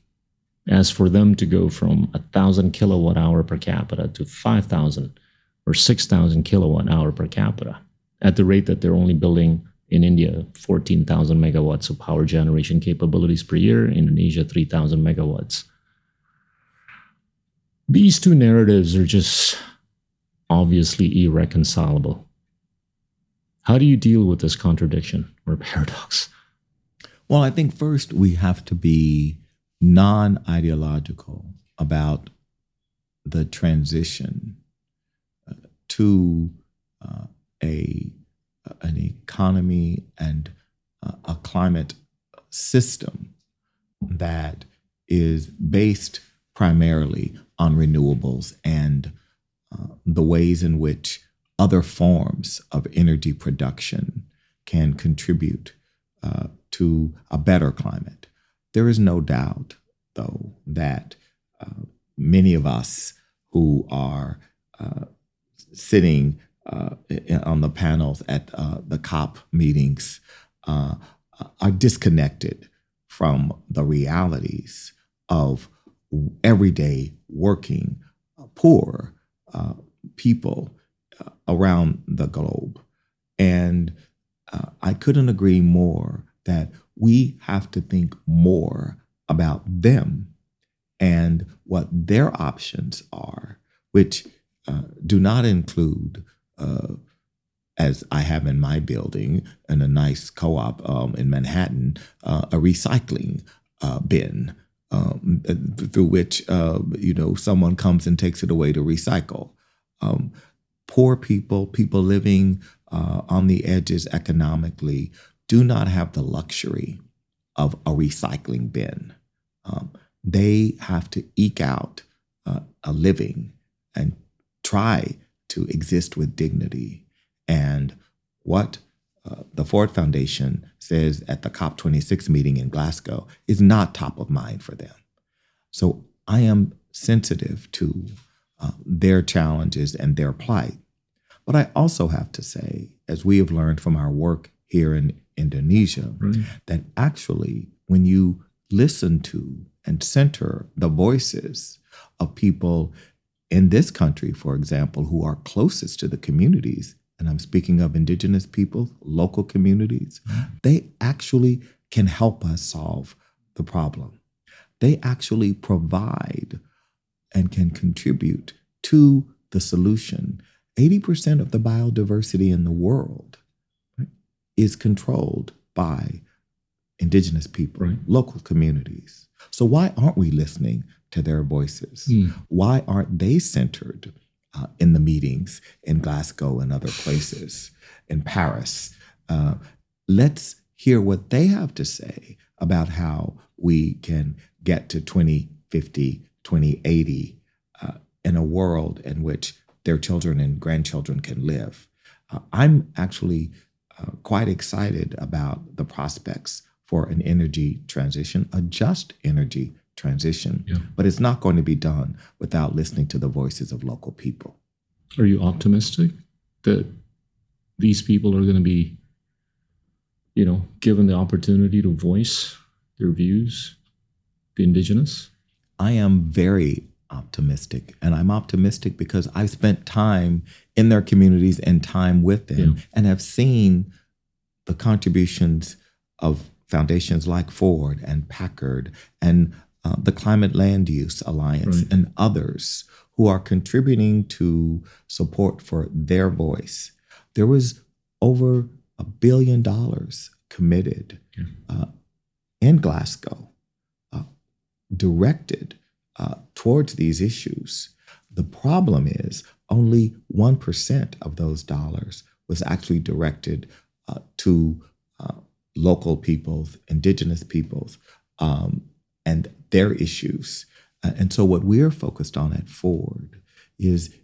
As for them to go from 1,000 kilowatt hour per capita to 5,000 or 6,000 kilowatt hour per capita, at the rate that they're only building in India 14,000 megawatts of power generation capabilities per year, Indonesia 3,000 megawatts. These two narratives are just obviously irreconcilable. How do you deal with this contradiction or paradox? Well, I think first we have to be non-ideological about the transition to an economy and a climate system that is based primarily on renewables and the ways in which other forms of energy production can contribute to a better climate. There is no doubt, though, that many of us who are sitting on the panels at the COP meetings are disconnected from the realities of everyday working poor people around the globe. And I couldn't agree more that we have to think more about them and what their options are, which do not include, as I have in my building, in a nice co-op in Manhattan, a recycling bin through which someone comes and takes it away to recycle. Poor people, people living on the edges economically, do not have the luxury of a recycling bin. They have to eke out a living and try to exist with dignity. And what the Ford Foundation says at the COP26 meeting in Glasgow is not top of mind for them. So I am sensitive to their challenges and their plight. But I also have to say, as we have learned from our work here in Indonesia, that actually when you listen to and center the voices of people in this country, for example, who are closest to the communities, and I'm speaking of indigenous people, local communities, they actually can help us solve the problem. They actually provide and can contribute to the solution. 80% of the biodiversity in the world is controlled by indigenous people, local communities. So why aren't we listening to their voices? Why aren't they centered in the meetings in Glasgow and other places, in Paris? Let's hear what they have to say about how we can get to 2050, 2080 in a world in which their children and grandchildren can live. I'm actually quite excited about the prospects for an energy transition, a just energy transition, but it's not going to be done without listening to the voices of local people. Are you optimistic that these people are going to be, given the opportunity to voice their views, the indigenous? I am very optimistic, and I'm optimistic because I've spent time in their communities and time with them and have seen the contributions of foundations like Ford and Packard and the Climate Land Use Alliance and others who are contributing to support for their voice. There was over $1 billion committed in Glasgow, directed towards these issues. The problem is only 1% of those dollars was actually directed to local peoples, indigenous peoples, and their issues. And so what we're focused on at Ford is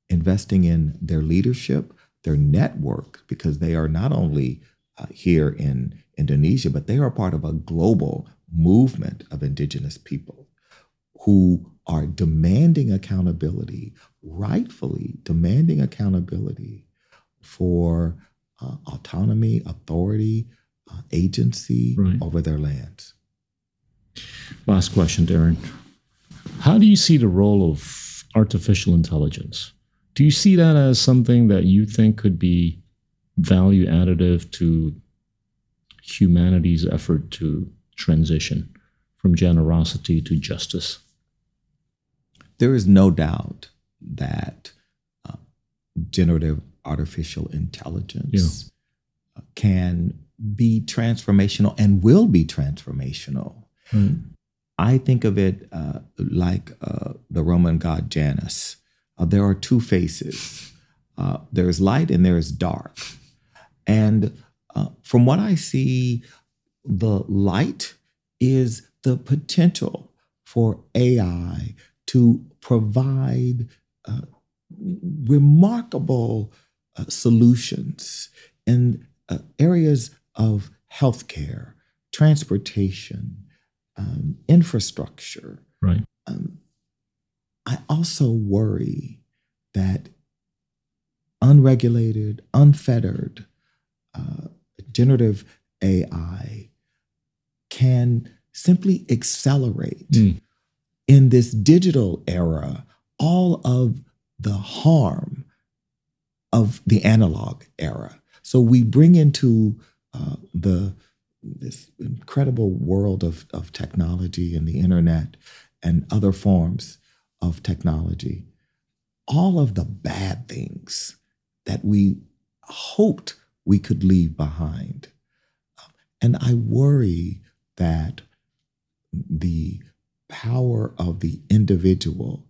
investing in their leadership, their network, because they are not only here in Indonesia, but they are part of a global movement of indigenous people who are demanding accountability rightfully demanding accountability for autonomy, authority, agency over their lands. Last question, Darren. How do you see the role of artificial intelligence? Do you see that as something that you think could be value additive to humanity's effort to transition from generosity to justice? There is no doubt that generative artificial intelligence can be transformational and will be transformational. I think of it like the Roman god Janus. There are two faces. There is light and there is dark. And from what I see, the light is the potential for AI to provide remarkable solutions in areas of healthcare, transportation, infrastructure. Right. I also worry that unregulated, unfettered generative AI can simply accelerate in this digital era all of the harm of the analog era. So we bring into this incredible world of technology and the internet and other forms of technology, all of the bad things that we hoped we could leave behind. And I worry that the power of the individual,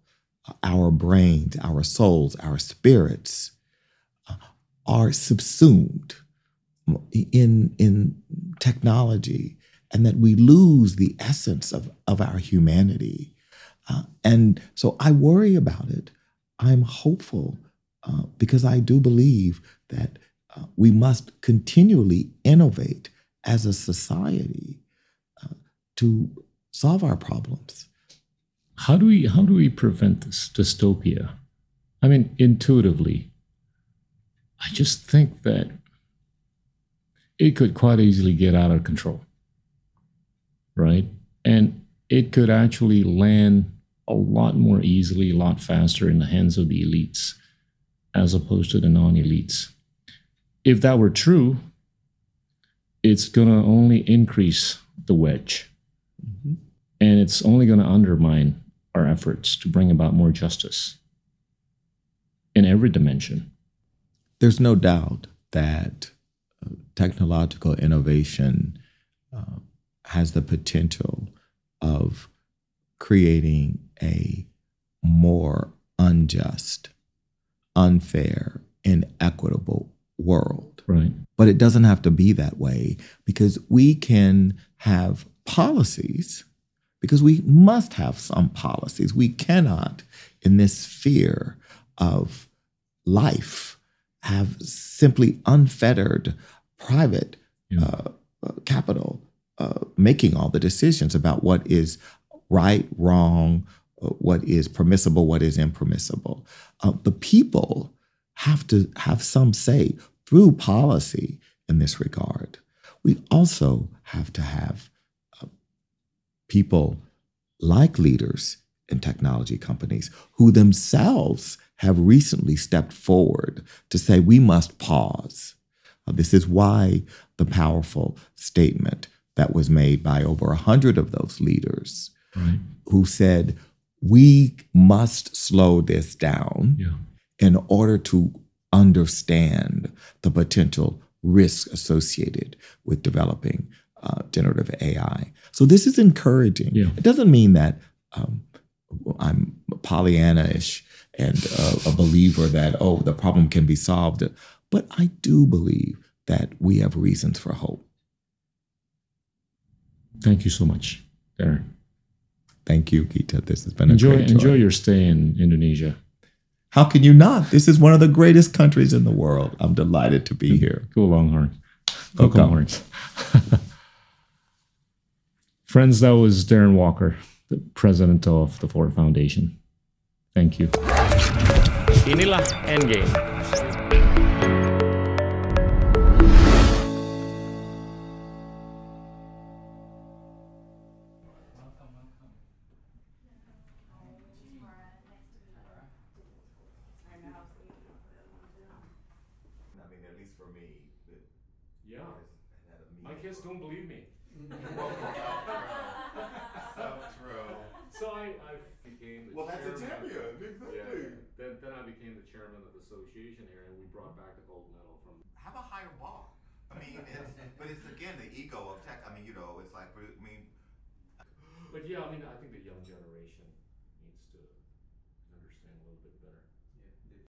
our brains, our souls, our spirits, are subsumed in technology, and that we lose the essence of our humanity. And so I worry about it. I'm hopeful because I do believe that we must continually innovate as a society to solve our problems. How do we prevent this dystopia? I mean, intuitively, I just think that it could quite easily get out of control, right? And it could actually land a lot more easily, a lot faster in the hands of the elites as opposed to the non-elites. If that were true, it's going to only increase the wedge. And it's only going to undermine our efforts to bring about more justice in every dimension. There's no doubt that technological innovation has the potential of creating a more unjust, unfair, inequitable world. Right. But it doesn't have to be that way, because we can have policies, because we must have some policies. We cannot, in this sphere of life, have simply unfettered private capital making all the decisions about what is right, wrong, what is permissible, what is impermissible. The people have to have some say through policy in this regard. We also have to have people like leaders in technology companies who themselves have recently stepped forward to say we must pause. This is why the powerful statement that was made by over 100 of those leaders who said we must slow this down in order to understand the potential risk associated with developing generative AI. So this is encouraging. It doesn't mean that I'm Pollyanna-ish and a believer that, the problem can be solved. But I do believe that we have reasons for hope. Thank you so much, Darren. Thank you, Gita. This has been a great joy. Enjoy your stay in Indonesia. How can you not? This is one of the greatest countries in the world. I'm delighted to be here. Go Longhorn. Go Longhorns. Friends, that was Darren Walker, the president of the Ford Foundation. Thank you. Inilah Endgame. I mean, at least for me, Yeah. it had a My meaning. kids don't believe me. So true. So I became the Well, that's a chairman. champion, exactly. Yeah. Then I became the chairman of the association here, and we brought back the gold medal from. Have a higher bar. I mean, but it's again the ego of tech. I mean, it's like, I mean, But yeah, I mean, I think the young generation